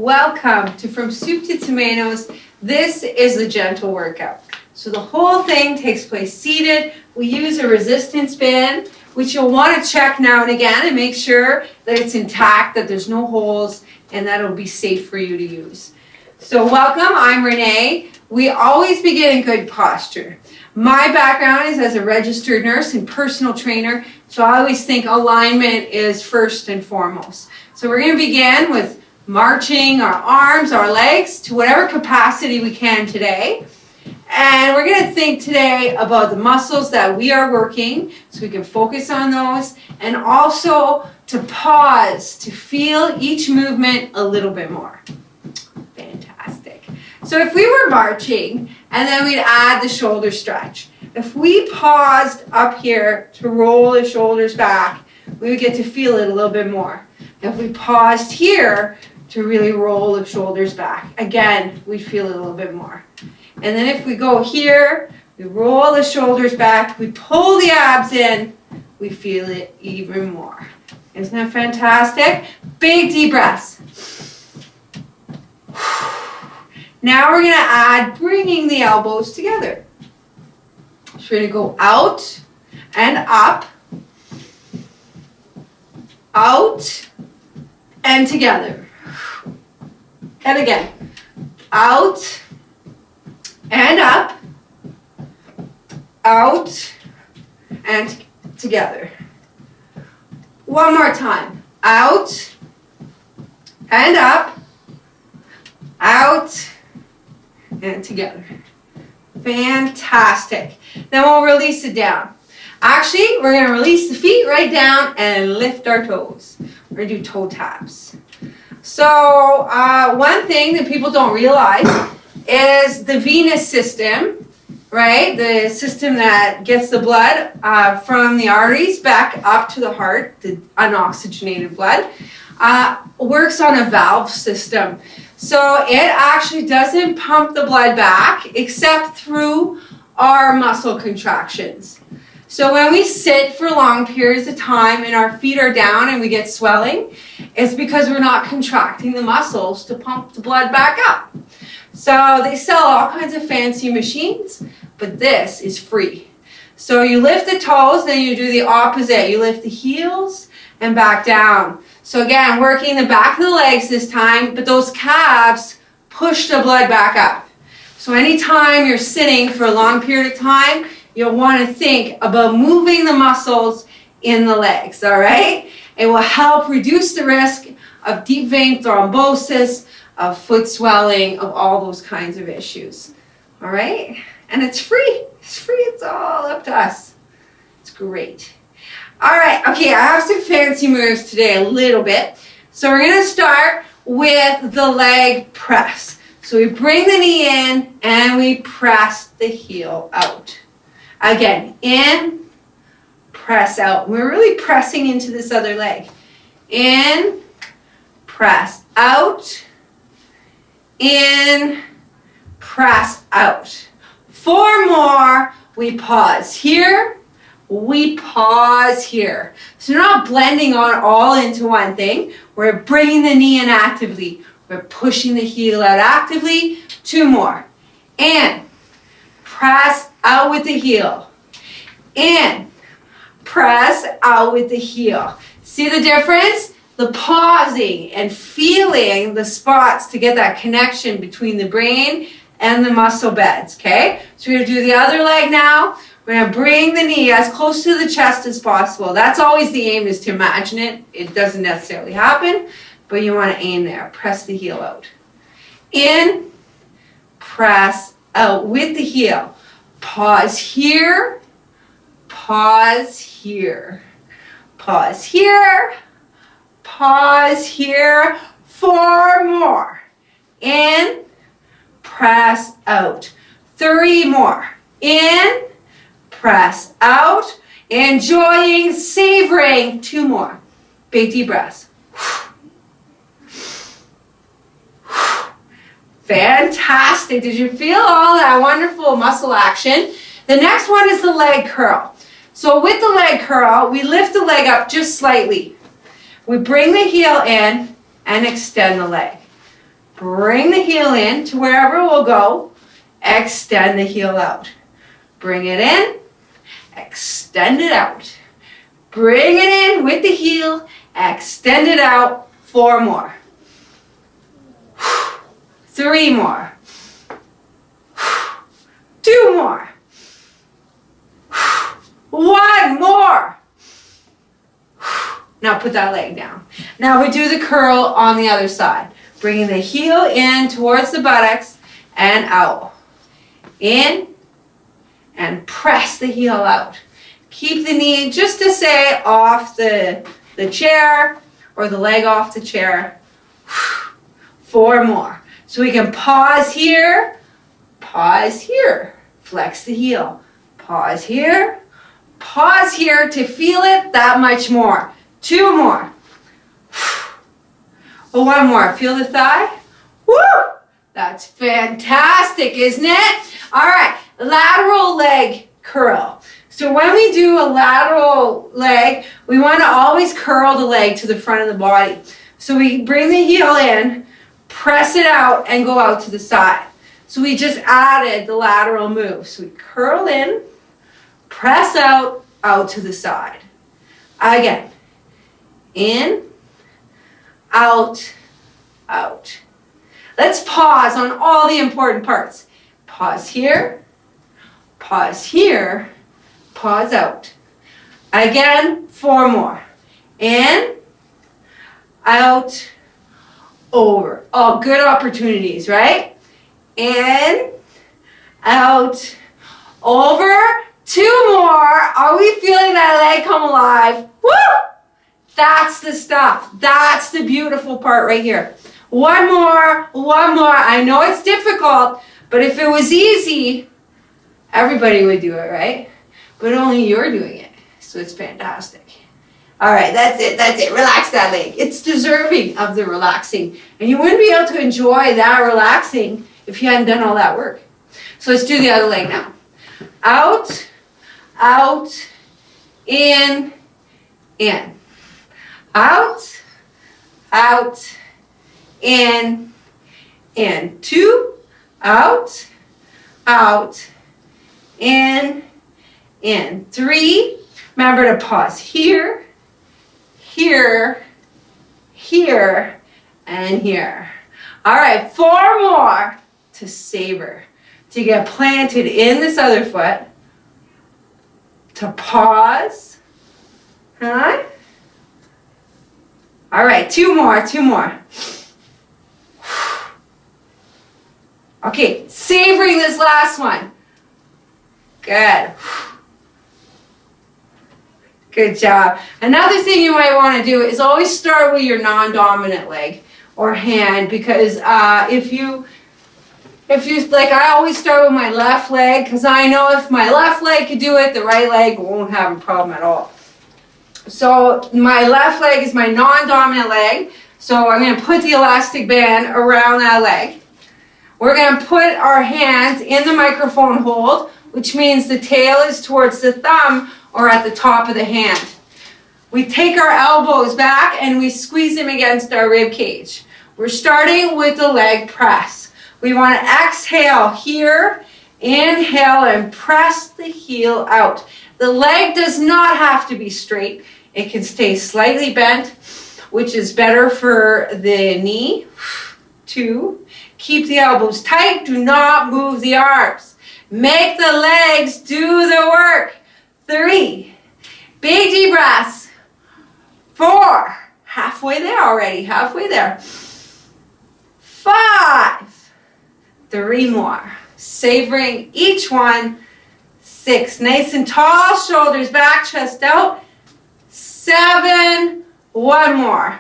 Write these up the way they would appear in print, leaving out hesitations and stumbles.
welcome to From Soup to Tomatoes. This is a gentle workout. So the whole thing takes place seated. We use a resistance band, which you'll want to check now and again and make sure that it's intact, that there's no holes, and that it'll be safe for you to use. So welcome, I'm Renee. We always begin in good posture. My background is as a registered nurse and personal trainer, so I always think alignment is first and foremost. So we're going to begin with marching our arms, our legs to whatever capacity we can today. And we're going to think today about the muscles that we are working so we can focus on those, and also to pause to feel each movement a little bit more. Fantastic. So if we were marching and then we'd add the shoulder stretch. If we paused up here to roll the shoulders back, we would get to feel it a little bit more. If we paused here to really roll the shoulders back, again, we'd feel it a little bit more. And then if we go here, we roll the shoulders back, we pull the abs in, we feel it even more. Isn't that fantastic? Big deep breaths. Now we're going to add bringing the elbows together. So we're going to go out and up, out and together. And again, out and up, out and together. One more time. Out and up, out and together. Fantastic. Then we'll release it down. Actually, we're going to release the feet right down and lift our toes. We're going to do toe taps. So one thing that people don't realize is the venous system, right? The system that gets the blood from the arteries back up to the heart, the unoxygenated blood, works on a valve system. So it actually doesn't pump the blood back except through our muscle contractions. So when we sit for long periods of time and our feet are down and we get swelling, it's because we're not contracting the muscles to pump the blood back up. So they sell all kinds of fancy machines, but this is free. So you lift the toes, then you do the opposite. You lift the heels and back down. So again, working the back of the legs this time, but those calves push the blood back up. So anytime you're sitting for a long period of time, you'll want to think about moving the muscles in the legs, all right? It will help reduce the risk of deep vein thrombosis, of foot swelling, of all those kinds of issues, all right? And it's free. It's free. It's all up to us. It's great. All right, okay, I have some fancy moves today, a little bit. So we're going to start with the leg press. So we bring the knee in and we press the heel out. Again, in, press out. We're really pressing into this other leg. In, press out, in, press out. 4 more, we pause here, we pause here. So we're not blending on all into one thing. We're bringing the knee in actively. We're pushing the heel out actively. 2 more. In, press out with the heel. In, press out with the heel. See the difference? The pausing and feeling the spots to get that connection between the brain and the muscle beds, okay? So we're going to do the other leg now. We're going to bring the knee as close to the chest as possible. That's always the aim, is to imagine it. It doesn't necessarily happen, but you want to aim there. Press the heel out. In, press out with the heel. Pause here, pause here, pause here, pause here. 4 more. In, press out. 3 more. In, press out. Enjoying, savoring. 2 more. Big deep breaths. Fantastic. Did you feel all that wonderful muscle action? The next one is the leg curl. So with the leg curl, we lift the leg up just slightly. We bring the heel in and extend the leg. Bring the heel in to wherever it will go. Extend the heel out. Bring it in. Extend it out. Bring it in with the heel. Extend it out. 4 more. 3 more. 2 more. 1 more. Now put that leg down. Now we do the curl on the other side. Bringing the heel in towards the buttocks and out. In and press the heel out. Keep the knee just to say off the chair or the leg off the chair. 4 more. So we can pause here, flex the heel. Pause here to feel it that much more. 2 more. 1 more. Feel the thigh? Woo! That's fantastic, isn't it? All right, lateral leg curl. So when we do a lateral leg, we want to always curl the leg to the front of the body. So we bring the heel in, press it out, and go out to the side. So we just added the lateral move. So we curl in, press out, out to the side. Again, in, out, out. Let's pause on all the important parts. Pause here, pause out. Again, 4 more. In, out, over. All good opportunities, right? In, out, over. 2 more. Are we feeling that leg come alive? Woo! That's the stuff. That's the beautiful part right here. 1 more, 1 more. I know it's difficult, but if it was easy, everybody would do it, right? But only you're doing it. So it's fantastic. All right, that's it. Relax that leg. It's deserving of the relaxing. And you wouldn't be able to enjoy that relaxing if you hadn't done all that work. So let's do the other leg now. Out, out, in, in. Out, out, in, in. 2, out, out, in, in. 3, remember to pause here, here, here, and here. All right, 4 more to savor, to get planted in this other foot, to pause, huh? All right, 2 more, 2 more. Okay, savoring this last one. Good. Good job. Another thing you might want to do is always start with your non-dominant leg or hand, because if you like, I always start with my left leg, because I know if my left leg could do it, the right leg won't have a problem at all. So my left leg is my non-dominant leg. So I'm going to put the elastic band around that leg. We're going to put our hands in the microphone hold, which means the tail is towards the thumb or at the top of the hand. We take our elbows back and we squeeze them against our rib cage. We're starting with the leg press. We want to exhale here, inhale, and press the heel out. The leg does not have to be straight. It can stay slightly bent, which is better for the knee. 2, keep the elbows tight. Do not move the arms. Make the legs do the work. 3, big deep breaths. 4, halfway there already, halfway there. 5, 3 more. Savoring each one. 6, nice and tall, shoulders back, chest out. 7, 1 more.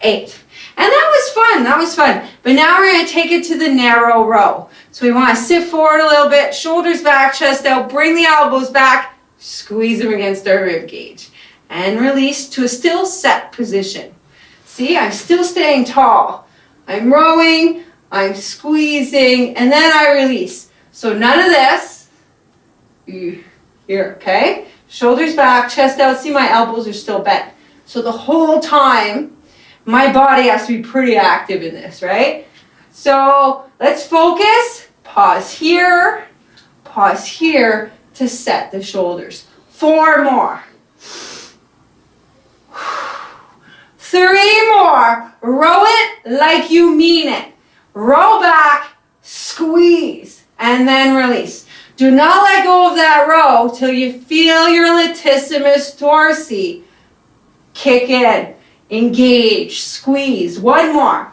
8. And that was fun. But now we're going to take it to the narrow row. So we want to sit forward a little bit, shoulders back, chest out, bring the elbows back, squeeze them against our rib cage. And release to a still set position. See, I'm still staying tall. I'm rowing, I'm squeezing, and then I release. So none of this. Here, okay? Shoulders back, chest out. See, my elbows are still bent. So the whole time, My body has to be pretty active in this, right? So let's focus. Pause here to set the shoulders. 4 more. 3 more. Row it like you mean it. Roll back, squeeze, and then release. Do not let go of that row till you feel your latissimus dorsi kick in. Engage, squeeze. 1 more.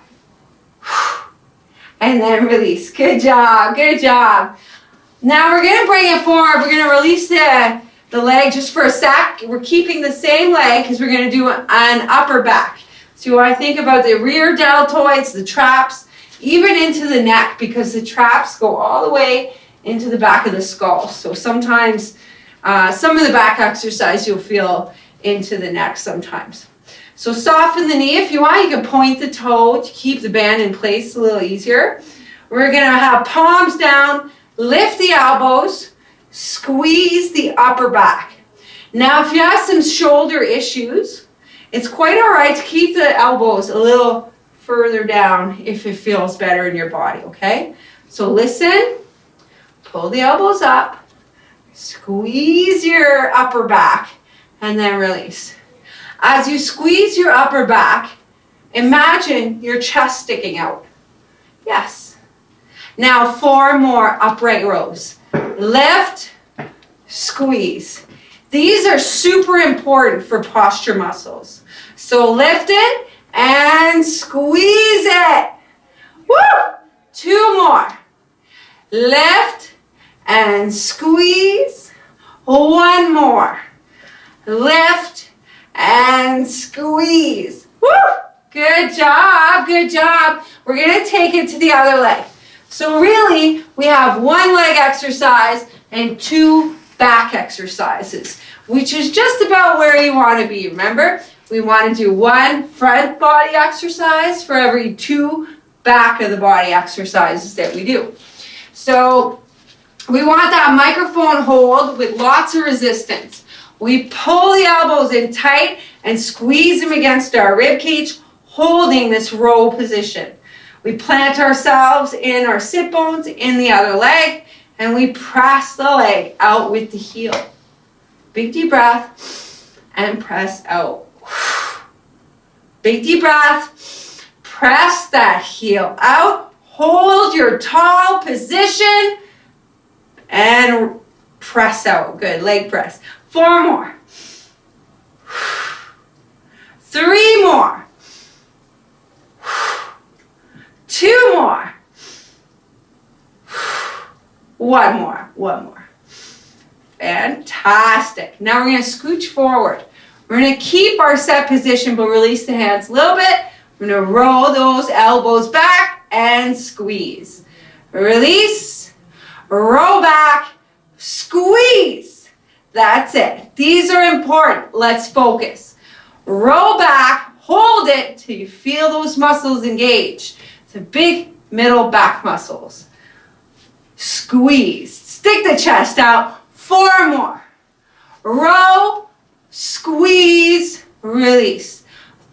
And then release. Good job, good job. Now we're going to bring it forward. We're going to release the leg just for a sec. We're keeping the same leg because we're going to do an upper back. So you want to think about the rear deltoids, the traps, even into the neck, because the traps go all the way into the back of the skull. So sometimes, some of the back exercise you'll feel into the neck sometimes. So soften the knee if you want. You can point the toe to keep the band in place a little easier. We're going to have palms down, lift the elbows, squeeze the upper back. Now if you have some shoulder issues, it's quite all right to keep the elbows a little further down if it feels better in your body, okay? So listen, pull the elbows up, squeeze your upper back, and then release. As you squeeze your upper back, imagine your chest sticking out. Yes. Now 4 more upright rows. Lift, squeeze. These are super important for posture muscles. So lift it and squeeze it. Woo! 2 more. Lift and squeeze. 1 more. Lift and squeeze. Woo! Good job, good job. We're going to take it to the other leg. So really, we have 1 leg exercise and 2 back exercises, which is just about where you want to be. Remember, we want to do 1 front body exercise for every 2 back of the body exercises that we do. So we want that microphone hold with lots of resistance. We pull the elbows in tight and squeeze them against our rib cage, holding this row position. We plant ourselves in our sit bones in the other leg, and we press the leg out with the heel. Big deep breath, and press out. Big deep breath, press that heel out, hold your tall position, and press out. Good, leg press. 4 more. 3 more. 2 more. 1 more. 1 more. Fantastic. Now we're going to scooch forward. We're going to keep our set position but release the hands a little bit. We're going to roll those elbows back and squeeze. Release. Roll back. Squeeze. That's it. These are important. Let's focus. Roll back, hold it till you feel those muscles engage. The big middle back muscles. Squeeze. Stick the chest out. 4 more. Roll, squeeze, release.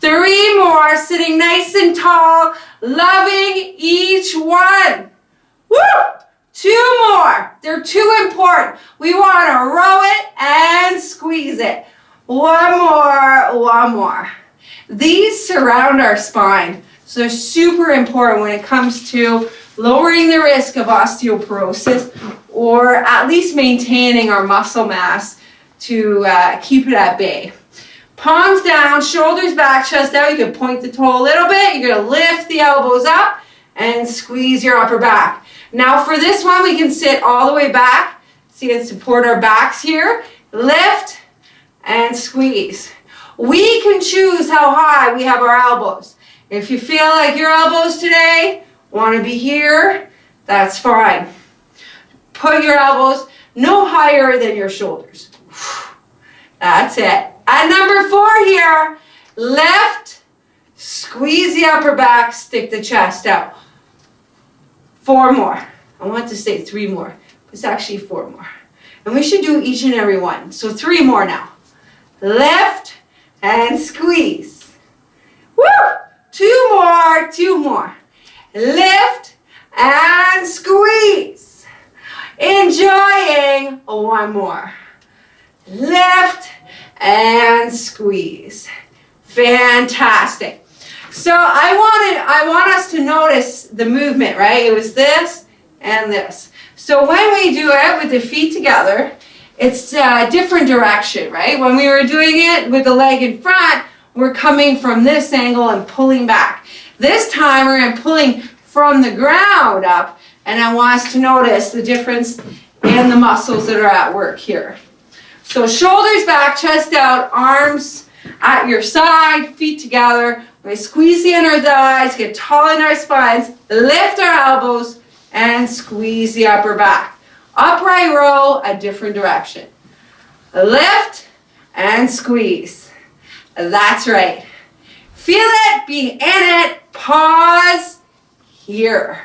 3 more, sitting nice and tall, loving each one. Woo! 2 more. They're too important. We want to row it and squeeze it. 1 more, 1 more. These surround our spine, so they're super important when it comes to lowering the risk of osteoporosis or at least maintaining our muscle mass to keep it at bay. Palms down, shoulders back, chest out. You can point the toe a little bit. You're going to lift the elbows up and squeeze your upper back. Now for this one, we can sit all the way back. See, and support our backs here. Lift and squeeze. We can choose how high we have our elbows. If you feel like your elbows today want to be here, that's fine. Put your elbows no higher than your shoulders. That's it. At number 4 here, lift, squeeze the upper back, stick the chest out. 4 more. I want to say 3 more. It's actually 4 more. And we should do each and every one. So 3 more now. Lift and squeeze. Woo! Two more, two more. Lift and squeeze. Enjoying. One more. Lift and squeeze. Fantastic. So I want us to notice the movement, right? It was this and this. So when we do it with the feet together, it's a different direction, right? When we were doing it with the leg in front, we're coming from this angle and pulling back. This time we're going to pulling from the ground up, and I want us to notice the difference in the muscles that are at work here. So shoulders back, chest out, arms at your side, feet together. We're going to squeeze the inner thighs, get tall in our spines, lift our elbows, and squeeze the upper back. Upright row, a different direction. Lift and squeeze. That's right. Feel it, be in it, pause here.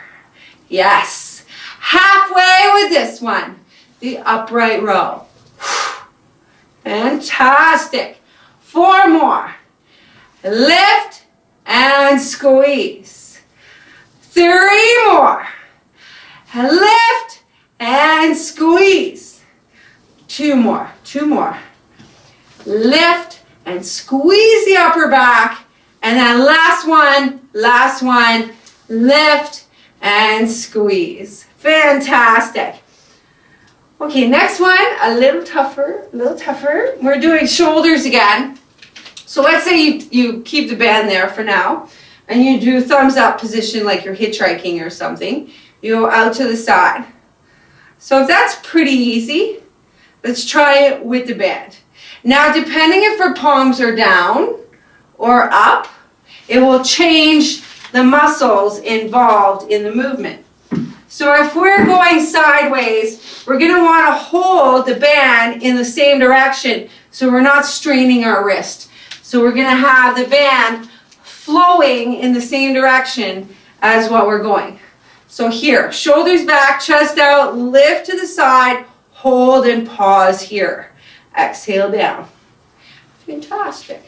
Yes. Halfway with this one, the upright row. Fantastic. 4 more. Lift and squeeze. 3 more. Lift and squeeze. 2 more. 2 more. Lift and squeeze the upper back. And then last one, lift and squeeze. Fantastic. Okay, next one, a little tougher. We're doing shoulders again. So let's say you keep the band there for now, and you do thumbs up position like you're hitchhiking or something. You go out to the side. So if that's pretty easy, let's try it with the band. Now, depending if our palms are down or up, it will change the muscles involved in the movement. So if we're going sideways, we're going to want to hold the band in the same direction so we're not straining our wrist. So we're going to have the band flowing in the same direction as what we're going. So here, shoulders back, chest out, lift to the side, hold and pause here. Exhale down. Fantastic.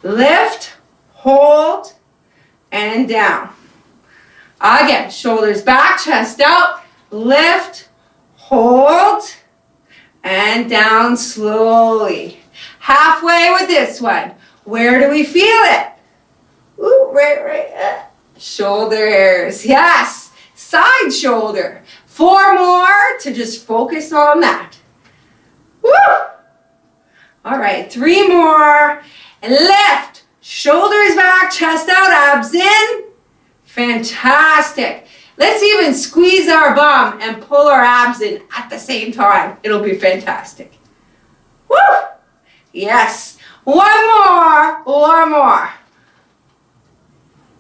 Lift, hold, and down. Again, shoulders back, chest out, lift, hold, and down slowly. Halfway with this one. Where do we feel it? Ooh, right. Shoulders, yes. Side shoulder. 4 more to just focus on that. Woo! All right, 3 more. Lift, shoulders back, chest out, abs in. Fantastic. Let's even squeeze our bum and pull our abs in at the same time. It'll be fantastic. Woo! Yes. 1 more.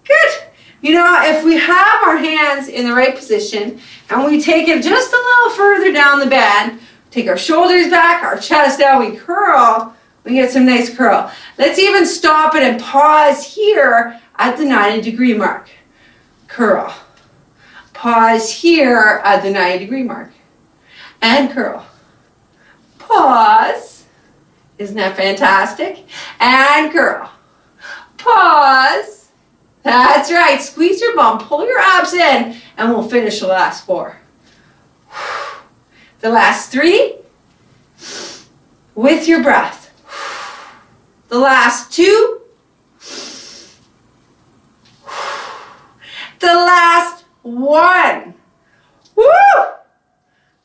Good. You know, if we have our hands in the right position and we take it just a little further down the band, take our shoulders back, our chest out, we curl, we get some nice curl. Let's even stop it and pause here at the 90-degree mark. Curl. Pause here at the 90-degree mark. And curl. Pause. Isn't that fantastic? And curl. Pause. That's right. Squeeze your bum, pull your abs in, and we'll finish the last 4. The last 3 with your breath. The last 2. The last 1. Woo!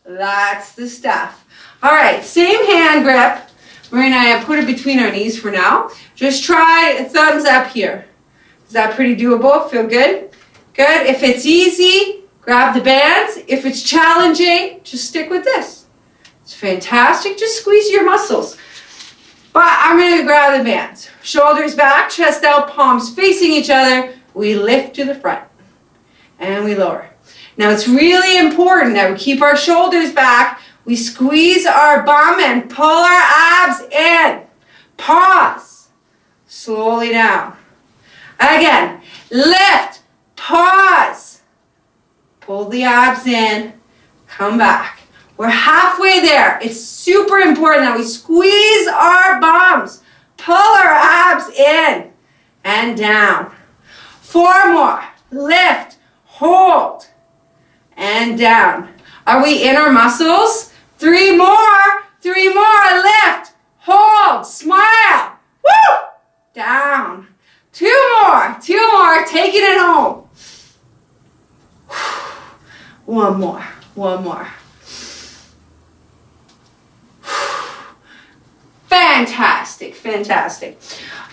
That's the stuff. All right, same hand grip. We're going to put it between our knees for now. Just try a thumbs up here. Is that pretty doable? Feel good? Good. If it's easy, grab the bands. If it's challenging, just stick with this. It's fantastic. Just squeeze your muscles. But I'm going to grab the bands. Shoulders back, chest out, palms facing each other. We lift to the front. And we lower. Now it's really important that we keep our shoulders back. We squeeze our bum and pull our abs in. Pause. Slowly down. Again, lift, pause, pull the abs in, come back. We're halfway there. It's super important that we squeeze our bums, pull our abs in and down. 4 more. Lift, hold, and down. Are we in our muscles? 3 more. 3 more. Lift, hold, smile. Woo! Down. 2 more. 2 more. Taking it home. 1 more. 1 more. Fantastic, fantastic.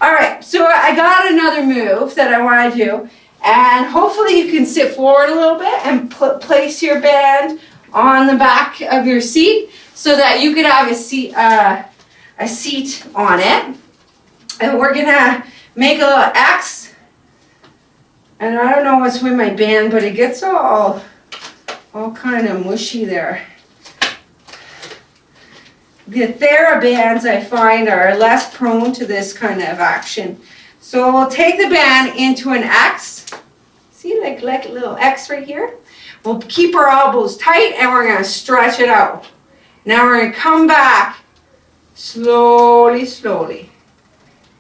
All right, so I got another move that I want to do, and hopefully you can sit forward a little bit and place your band on the back of your seat so that you could have a seat on it. And we're gonna make a little X. And I don't know what's with my band, but it gets all kind of mushy there. The TheraBands, I find, are less prone to this kind of action. So we'll take the band into an X. See, like a little X right here? We'll keep our elbows tight and we're going to stretch it out. Now we're going to come back slowly, slowly.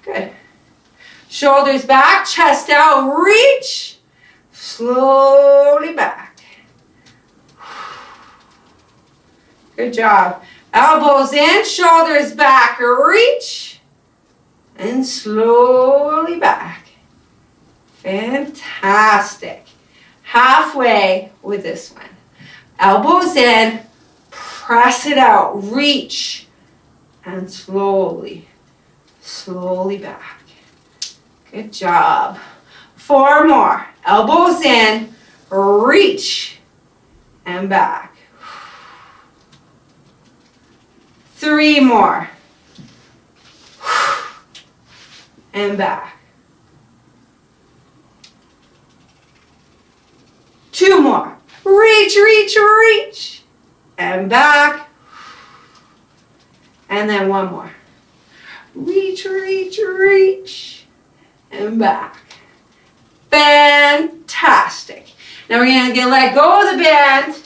Good. Shoulders back, chest out, reach. Slowly back. Good job. Elbows in, shoulders back, reach, and slowly back. Fantastic. Halfway with this one. Elbows in, press it out, reach, and slowly, slowly back. Good job. 4 more. Elbows in, reach, and back. 3 more. And back. 2 more. Reach, reach, reach. And back. And then 1 more. Reach, reach, reach. And back. Fantastic. Now we're going to let go of the band.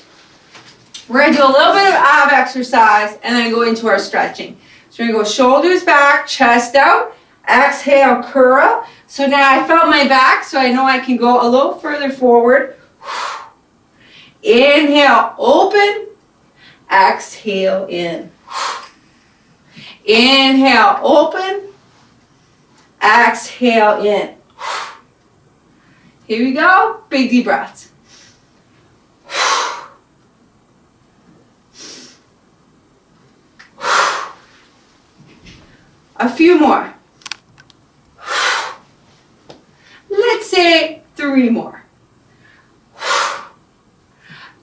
We're going to do a little bit of ab exercise and then go into our stretching. So we're going to go shoulders back, chest out, exhale, curl. So now I felt my back, so I know I can go a little further forward. Inhale, open, exhale, in. Inhale, open, exhale, in. Here we go, big deep breaths. A few more. Let's say 3 more.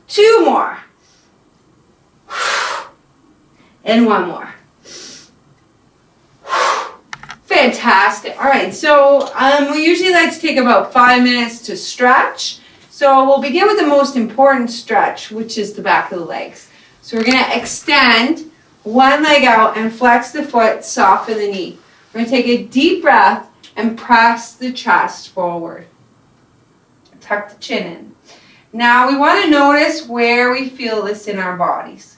2 more. And 1 more. Fantastic. All right, so we usually like to take about 5 minutes to stretch. So we'll begin with the most important stretch, which is the back of the legs. So we're going to extend one leg out and flex the foot, soften the knee. We're going to take a deep breath and press the chest forward. Tuck the chin in. Now we want to notice where we feel this in our bodies.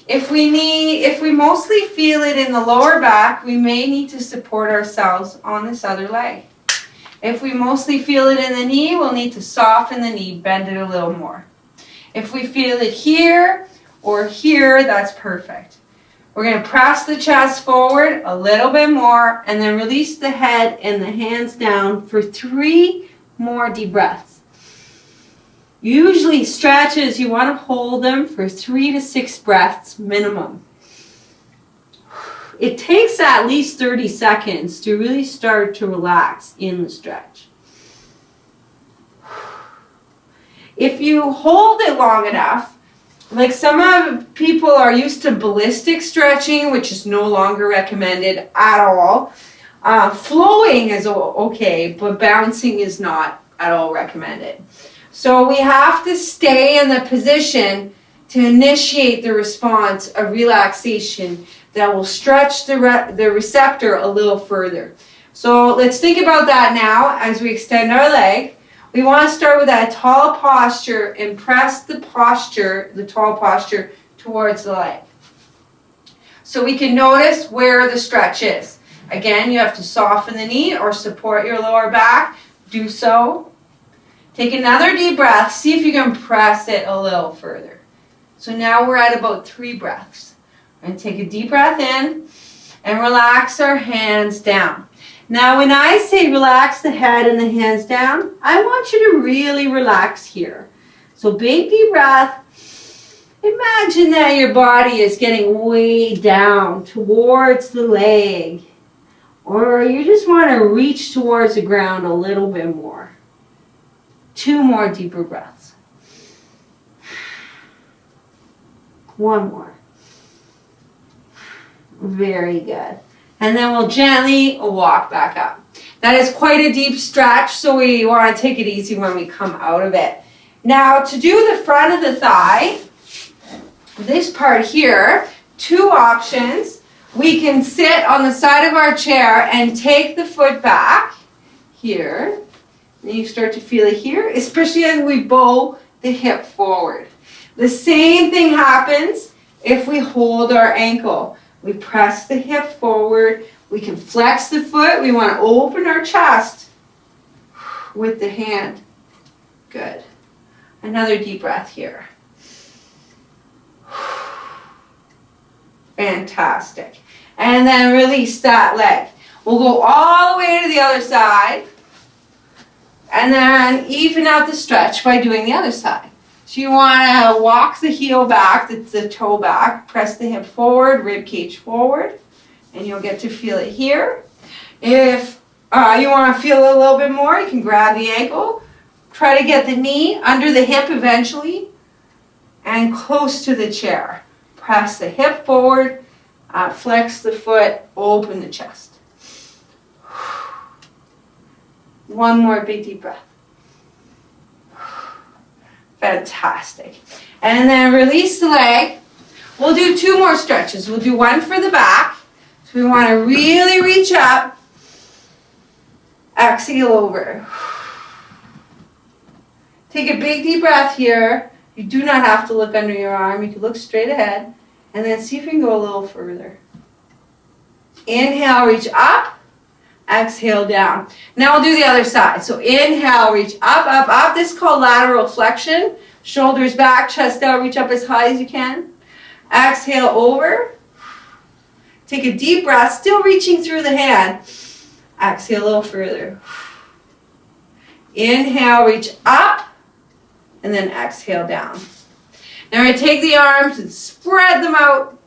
If we mostly feel it in the lower back, we may need to support ourselves on this other leg. If we mostly feel it in the knee, we'll need to soften the knee, bend it a little more. If we feel it here or here, that's perfect. We're going to press the chest forward a little bit more and then release the head and the hands down for 3 more deep breaths. Usually stretches, you want to hold them for 3 to 6 breaths minimum. It takes at least 30 seconds to really start to relax in the stretch. If you hold it long enough, like some people are used to ballistic stretching, which is no longer recommended at all. Flowing is okay, but bouncing is not at all recommended. So we have to stay in the position to initiate the response of relaxation that will stretch the receptor a little further. So let's think about that now as we extend our leg. We want to start with that tall posture and press the tall posture towards the leg. So we can notice where the stretch is. Again, you have to soften the knee or support your lower back. do so. Take another deep breath. See if you can press it a little further. So now we're at about 3 breaths. We're going to take a deep breath in and relax our hands down. Now when I say relax the head and the hands down, I want you to really relax here. So big deep breath. Imagine that your body is getting way down towards the leg. Or you just want to reach towards the ground a little bit more. 2 more deeper breaths. 1 more. Very good. And then we'll gently walk back up. That is quite a deep stretch, so we want to take it easy when we come out of it. Now, to do the front of the thigh, this part here, 2 options. We can sit on the side of our chair and take the foot back here. And you start to feel it here, especially as we bow the hip forward. The same thing happens if we hold our ankle. We press the hip forward. We can flex the foot. We want to open our chest with the hand. Good. Another deep breath here. Fantastic. And then release that leg. We'll go all the way to the other side. And then even out the stretch by doing the other side. So you want to walk the heel back, the toe back, press the hip forward, rib cage forward, and you'll get to feel it here. If you want to feel it a little bit more, you can grab the ankle, try to get the knee under the hip eventually, and close to the chair. Press the hip forward, flex the foot, open the chest. 1 more big deep breath. Fantastic. And then release the leg. We'll do 2 more stretches. We'll do 1 for the back. So we want to really reach up. Exhale over. Take a big deep breath here. You do not have to look under your arm. You can look straight ahead. And then see if you can go a little further. Inhale, reach up. Exhale, down. Now we'll do the other side. So inhale, reach up, up, up. This is called lateral flexion. Shoulders back, chest out, reach up as high as you can. Exhale, over. Take a deep breath, still reaching through the hand. Exhale a little further. Inhale, reach up. And then exhale, down. Now we're going to take the arms and spread them out.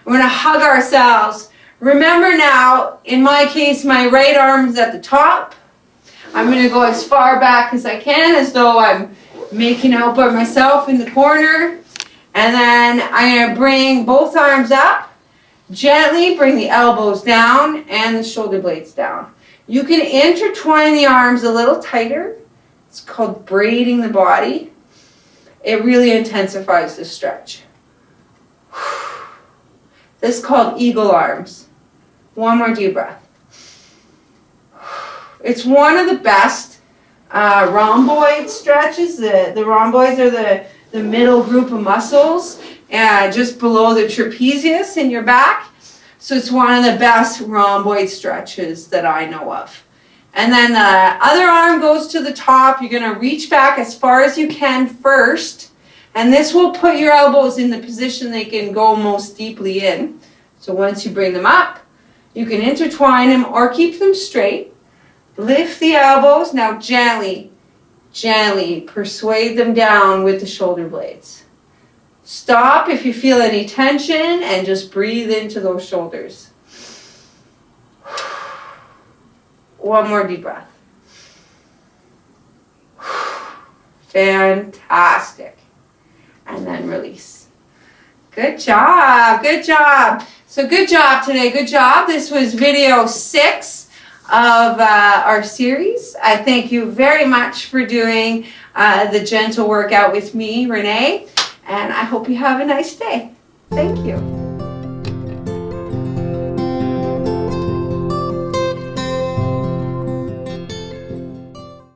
We're going to hug ourselves. Remember now, in my case, my right arm is at the top. I'm going to go as far back as I can, as though I'm making out by myself in the corner. And then I'm going to bring both arms up. Gently bring the elbows down and the shoulder blades down. You can intertwine the arms a little tighter. It's called braiding the body. It really intensifies the stretch. This is called eagle arms. 1 more deep breath. It's one of the best rhomboid stretches. The rhomboids are the middle group of muscles just below the trapezius in your back. So it's one of the best rhomboid stretches that I know of. And then the other arm goes to the top. You're going to reach back as far as you can first. And this will put your elbows in the position they can go most deeply in. So once you bring them up, you can intertwine them or keep them straight. Lift the elbows. Now gently, gently persuade them down with the shoulder blades. Stop if you feel any tension and just breathe into those shoulders. 1 more deep breath. Fantastic. And then release. Good job. Good job. So good job today. Good job. This was video 6 of our series. I thank you very much for doing the gentle workout with me, Renee. And I hope you have a nice day. Thank you.